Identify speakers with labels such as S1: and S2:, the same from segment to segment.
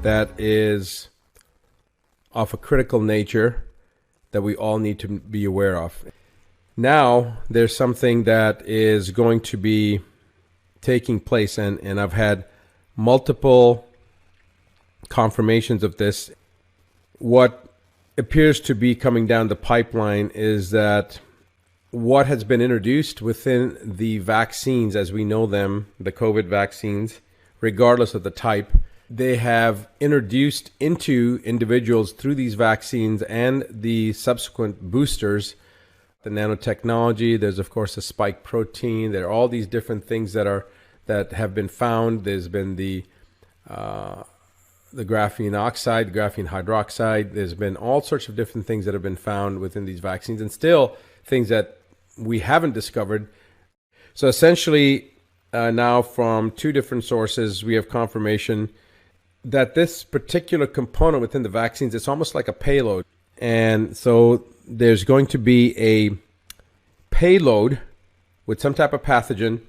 S1: that is of a critical nature that we all need to be aware of. Now, there's something that is going to be taking place, and I've had multiple confirmations of this. What appears to be coming down the pipeline is that what has been introduced within the vaccines as we know them, the COVID vaccines, regardless of the type, they have introduced into individuals through these vaccines and the subsequent boosters, the nanotechnology. There's of course a spike protein. There are all these different things that have been found. There's been the graphene oxide, graphene hydroxide. There's been all sorts of different things that have been found within these vaccines, and still things that we haven't discovered. So essentially, now from two different sources, we have confirmation that this particular component within the vaccines, it's almost like a payload. And so there's going to be a payload with some type of pathogen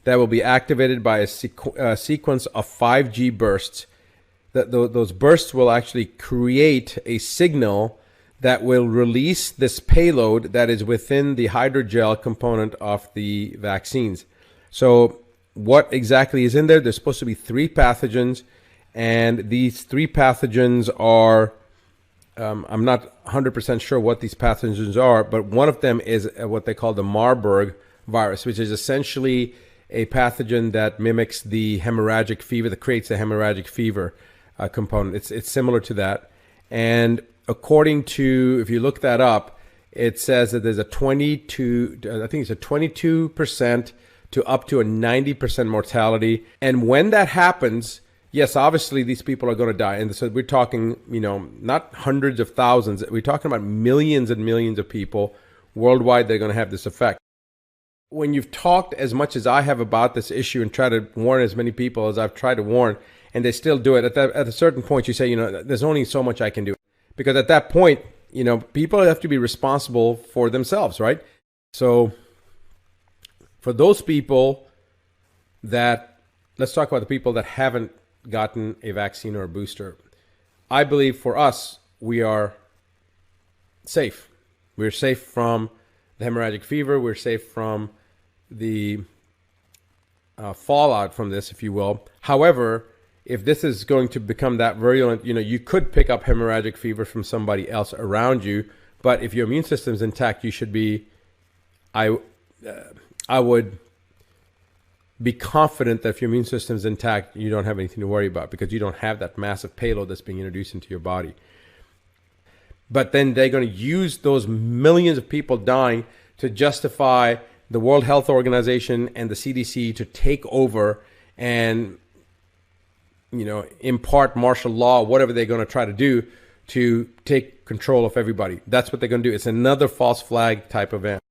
S1: that will be activated by a sequence of 5G bursts. Those bursts will actually create a signal that will release this payload that is within the hydrogel component of the vaccines. So what exactly is in there? There's supposed to be 3 pathogens, and these 3 pathogens are, I'm not 100% sure what these pathogens are, but one of them is what they call the Marburg virus, which is essentially a pathogen that mimics the hemorrhagic fever, that creates the hemorrhagic fever component. It's similar to that. And according to, if you look that up, it says that there's a 22% to up to a 90% mortality. And when that happens, yes, obviously these people are going to die. And so we're talking, not hundreds of thousands. We're talking about millions and millions of people worldwide that are going to have this effect. When you've talked as much as I have about this issue and try to warn as many people as I've tried to warn, and they still do it, at a certain point you say, there's only so much I can do. Because at that point, people have to be responsible for themselves, right? So for those people let's talk about the people that haven't gotten a vaccine or a booster. I believe for us, we are safe. We're safe from the hemorrhagic fever. We're safe from the fallout from this, if you will. However, if this is going to become that virulent, you could pick up hemorrhagic fever from somebody else around you. But if your immune system is intact, you should be, I would be confident that if your immune system is intact, you don't have anything to worry about because you don't have that massive payload that's being introduced into your body. But then they're going to use those millions of people dying to justify the World Health Organization and the CDC to take over and impart martial law, whatever they're going to try to do to take control of everybody. That's what they're going to do. It's another false flag type event.